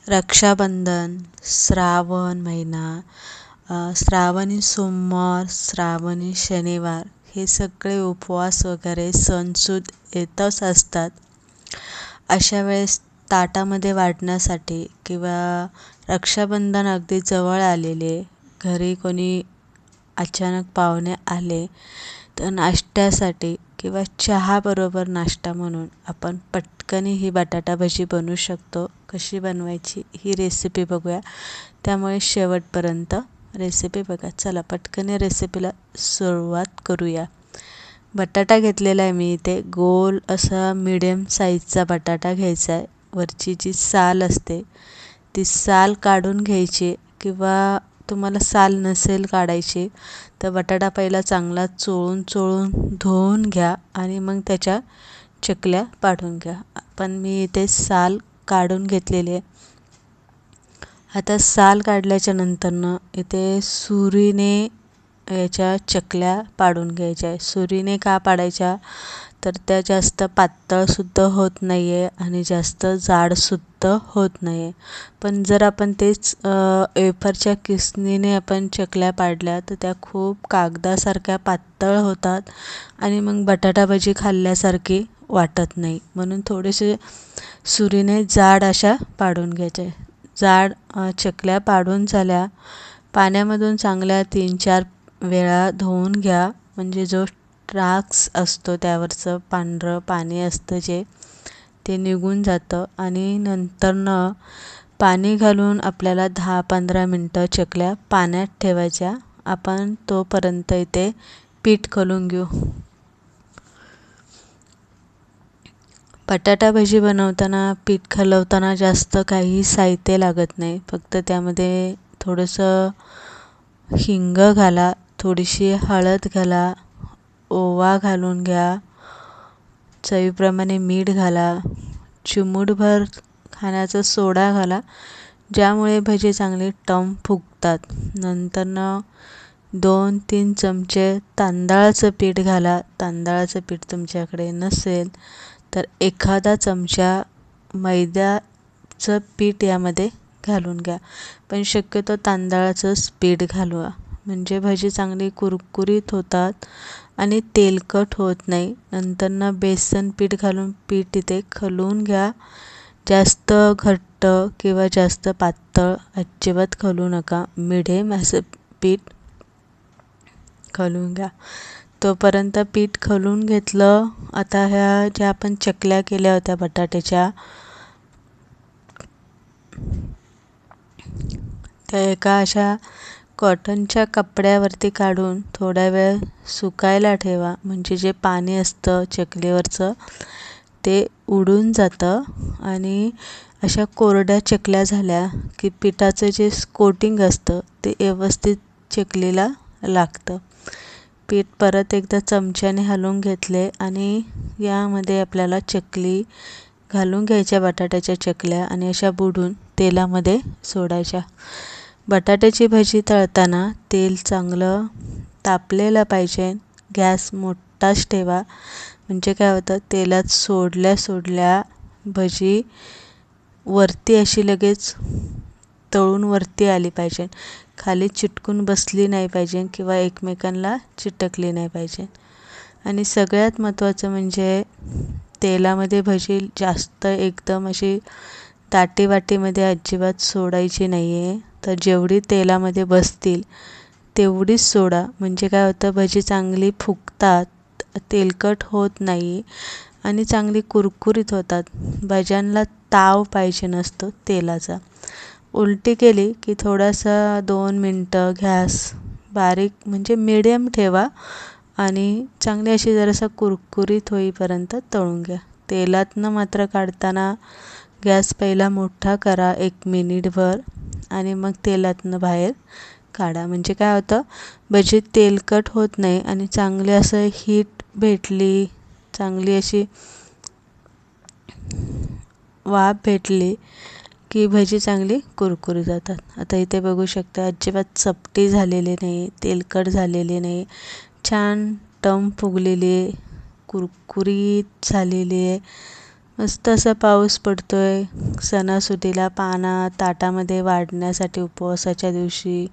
रक्षाबंधन, श्रावण महिना, श्रावणी सोमवार, श्रावणी शनिवार हे सगळे उपवास वगैरे सणसूद येतच असतात. अशा वेळेस ताटामध्ये वाढण्यासाठी किंवा रक्षाबंधन अगदी जवळ आलेले, घरी कोणी अचानक पाहुणे आले तर नाश्त्यासाठी किंवा चहाबरोबर नाश्ता म्हणून आपण पटकनी ही बटाटा भजी बनवू शकतो. कशी बनवायची ही रेसिपी बघूया, त्यामुळे शेवटपर्यंत रेसिपी बघा. चला पटकन रेसिपीला सुरुवात करूया. बटाटा घेतलेला आहे मी इथे. गोल असा मीडियम साईजचा बटाटा घ्यायचा आहे. वरची जी साल असते ती साल काढून घ्यायची, किंवा तुम्हाला साल नसेल काढायची तर बटाटा पहिला चांगला चोळून धुवून घ्या आणि मग त्याच्या चकल्या पाडून घ्या. पण मी इथे साल काढून घेतलेली आहे. आता साल काढल्याच्या नंतरनं इथे सुरीने याच्या चकल्या पाडून घ्यायच्या आहे. सुरीने का पाडायच्या तर त्या जास्त पातळसुद्धा होत नाही आहे आणि जास्त जाडसुद्धा होत नाही आहे. पण जर आपण तेच वेफरच्या किसणीने आपण चकल्या पाडल्या तर त्या खूप कागदासारख्या पातळ होतात आणि मग बटाटा भजी खाल्ल्यासारखी वाटत नाही. म्हणून थोडेसे सुरीने जाड अशा पाडून घ्यायच्या. जाड चकल्या पाडून झाल्या, पाण्यामधून चांगल्या 3-4 वेळा धुवून घ्या. म्हणजे जो ट्राक्स असतो त्यावरचं पांढरं पाणी असतं जे, ते निघून जातं. आणि नंतरनं पाणी घालून आपल्याला 10-15 मिनटं चकल्या पाण्यात ठेवायच्या. आपण तोपर्यंत इथे पीठ करून घेऊ. बटाटा भजी बनवताना पीठ खालवताना जास्त काही साहित्य लागत नाही. फक्त त्यामध्ये थोडंसं हिंग घाला, थोडीशी हळद घाला, ओवा घालून घ्या, चवीप्रमाणे मीठ घाला, चिमूटभर खाण्याचा सोडा घाला, ज्यामुळे भजी चांगली टम फुगतात. नंतरनं 2-3 चमचे तांदळाचं पीठ घाला. तांदळाचं पीठ तुमच्याकडे नसेल तर एखादा चमचा मैद्याचं पीठ यामध्ये घालून घ्या. पण शक्यतो तांदळाचंच पीठ घालवा, म्हणजे भजी चांगली कुरकुरीत होतात आणि तेलकट होत नाही. नंतरनं बेसन पीठ घालून पीठ इथे खलवून घ्या. जास्त घट्ट किंवा जास्त पातळ अजिबात खलवू नका. मिडियम असं पीठ खलवून घ्या. तोपर्यंत पीठ खलवून घेतलं. आता ह्या ज्या आपण चकल्या केल्या होत्या बटाट्याच्या, त्या एका अशा कॉटनच्या कपड्यावरती काढून थोडा वेळ सुकायला ठेवा. म्हणजे जे पाणी असतं चकलीवरचं ते उडून जातं आणि अशा कोरड्या चकल्या झाल्या की पिठाचं जे कोटिंग असतं ते व्यवस्थित चकलीला लागतं. पीठ परत एकदा चमच्याने हलवून घेतले आणि यामध्ये आपल्याला चकली घालून घ्यायच्या, बटाट्याच्या चकल्या, आणि अशा बुडून तेलामध्ये सोडायच्या. बटाट्याची भजी तळताना तेल चांगलं तापलेलं पाहिजे. गॅस मोठाच ठेवा, म्हणजे काय होतं, तेलात सोडल्या भजी वरती अशी लगेच तळून वरती आली पाहिजे. खाली चिटकून बसली नाही पाहिजे किंवा एकमेकांना चिटकली नाही पाहिजे. आणि सगळ्यात महत्त्वाचं म्हणजे तेलामध्ये भजी जास्त एकदम अशी ताटी वाटीमध्ये अजिबात सोडायची नाही आहे. तर जेवढी तेलामध्ये बसतील तेवढीच सोडा. म्हणजे काय होतं, भजी चांगली फुगतात, तेलकट होत नाही आणि चांगली कुरकुरीत होतात. भज्यांना ताव पाहिजे नसतो तेलाचा. उलटी केली की थोडासा 2 मिनटं गॅस बारीक म्हणजे मीडियम ठेवा आणि चांगली अशी जरासा कुरकुरीत होईपर्यंत तळून घ्या. तेलातनं मात्र काढताना गॅस पहिला मोठा करा 1 मिनिटभर आणि मग तेलातनं बाहेर काढा. म्हणजे काय होतं, भजी तेलकट होत नाही आणि चांगली असं हीट भेटली, चांगली अशी वाफ भेटली की भजी चांगली कुरकुरीत जातात. आता इथे बघू शकता अजिबात चपटी झालेली नाही, तेलकट झालेली नाही, छान टम फुगलेली आहे, कुरकुरीत झालेली आहे. मस्त असा पाऊस पडतोय. सणासुदीला ताटामध्ये वाढण्यासाठी उपवासाच्या दिवशी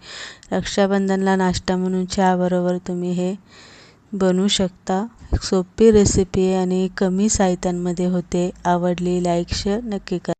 रक्षाबंधनला नाश्ता म्हणून चहाबरोबर तुम्ही हे बनवू शकता. सोपी रेसिपी आहे आणि कमी साहित्यांमध्ये होते. आवडली लाईक शेअर नक्की करा.